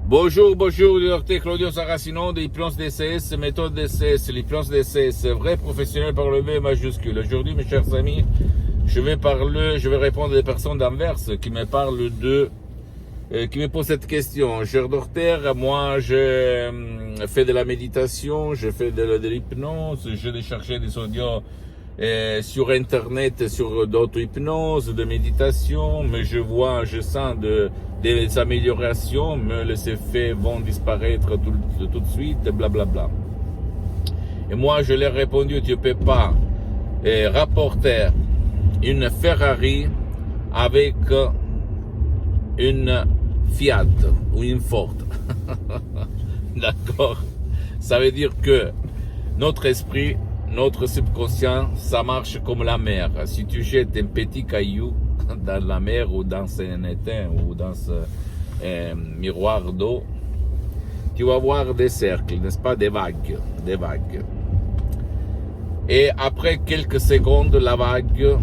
Bonjour, docteur Claudio Saracino de l'hypnose DCS, méthode DCS, l'hypnose DCS, vrai professionnel par le V majuscule. Aujourd'hui, mes chers amis, je vais répondre à des personnes d'Anvers qui me parlent qui me posent cette question. Cher docteur, moi, je fais de la méditation, je fais de l'hypnose, je cherché des audios sur Internet, sur d'auto-hypnose, de méditation, mais je sens des améliorations, mais les effets vont disparaître tout de suite, blablabla. Et moi, je leur ai répondu, tu ne peux pas rapporter une Ferrari avec une Fiat ou une Ford. D'accord? Ça veut dire que notre esprit, notre subconscient, ça marche comme la mer. Si tu jettes un petit caillou dans la mer ou dans un étang ou dans un miroir d'eau, tu vas voir des cercles, n'est-ce pas, des vagues. Et après quelques secondes, la vague,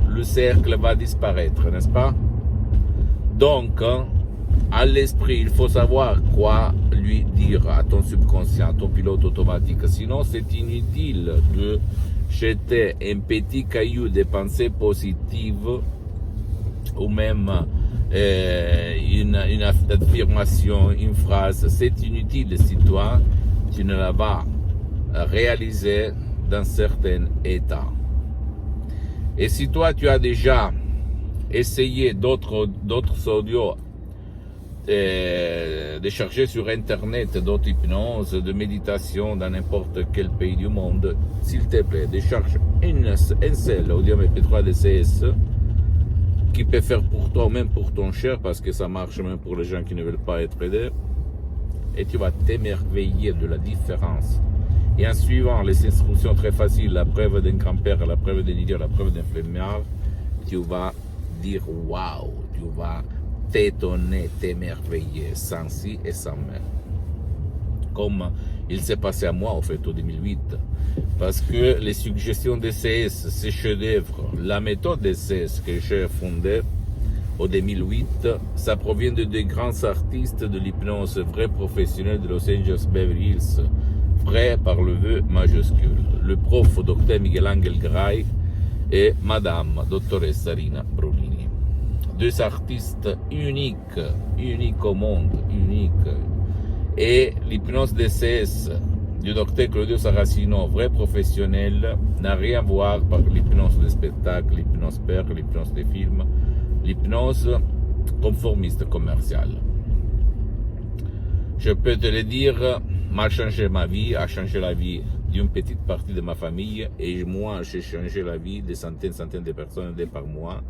le cercle va disparaître, n'est-ce pas? Donc, à l'esprit, il faut savoir quoi lui dire à ton subconscient, à ton pilote automatique. Sinon, c'est inutile de jeter un petit caillou de pensées positives ou même une affirmation, une phrase. C'est inutile si toi, tu ne la vas réaliser dans certains états. Et si toi, tu as déjà essayé d'autres audios, de chercher sur Internet d'auto-hypnose, de méditation dans n'importe quel pays du monde, s'il te plaît, décharge un seul audio MP3 DCS qui peut faire pour toi, même pour ton cher, parce que ça marche même pour les gens qui ne veulent pas être aidés, et tu vas t'émerveiller de la différence. Et en suivant les instructions très faciles, la preuve d'un grand-père, la preuve d'un idiot, la preuve d'un flemmard, tu vas dire waouh, tu vas t'étonner, t'émerveiller, sans si et sans mais. Comme il s'est passé à moi, en fait, au 2008. Parce que les suggestions DCS, ces chefs-d'œuvre, la méthode DCS que j'ai fondée au 2008, ça provient de grands artistes de l'hypnose, vrais professionnels de Los Angeles, Beverly Hills, vrai par le V majuscule. Le prof, Dr. Miguel Angel Gray et Madame, Dottoressa Rina Brunini. Deux artistes uniques au monde, uniques. Et l'hypnose DCS du docteur Claudio Saracino, vrai professionnel, n'a rien à voir par l'hypnose de spectacle, l'hypnose père, l'hypnose des films, l'hypnose conformiste commerciale. Je peux te le dire, m'a changé ma vie, a changé la vie d'une petite partie de ma famille, et moi j'ai changé la vie de centaines de personnes aidées par moi,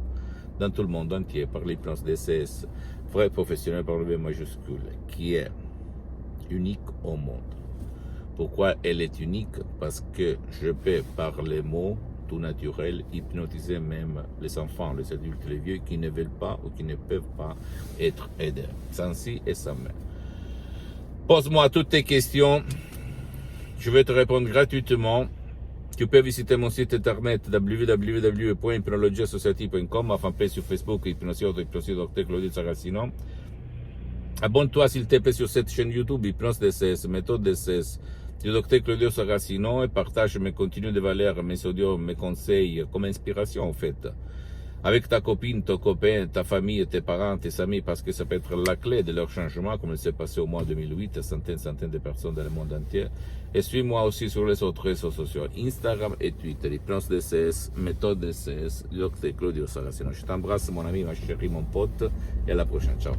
dans tout le monde entier, par l'hypnose DCS, vrai professionnel par le V majuscule, qui est unique au monde. Pourquoi elle est unique? Parce que je peux, par les mots tout naturels, hypnotiser même les enfants, les adultes, les vieux qui ne veulent pas ou qui ne peuvent pas être aidés, sans si et sans mais. Pose-moi toutes tes questions, je vais te répondre gratuitement. Tu peux visiter mon site internet www.hypnologiassociative.com, ma fanpage sur Facebook, Hypnosie Dr. Claudio Saracino. Abonne-toi s'il te plaît sur cette chaîne YouTube, Hypnose DCS, méthode DCS, du Dr. Claudio Saracino, et partage mes contenus de valeur, mes audios, mes conseils, comme inspiration en fait. Avec ta copine, ton copain, ta famille, tes parents, tes amis, parce que ça peut être la clé de leur changement, comme il s'est passé au mois 2008, centaines de personnes dans le monde entier. Et suis-moi aussi sur les autres réseaux sociaux, Instagram et Twitter, Hypnose DCS, méthode DCS, Dr. Claudio Saracino. Je t'embrasse, mon ami, ma chérie, mon pote, et à la prochaine. Ciao.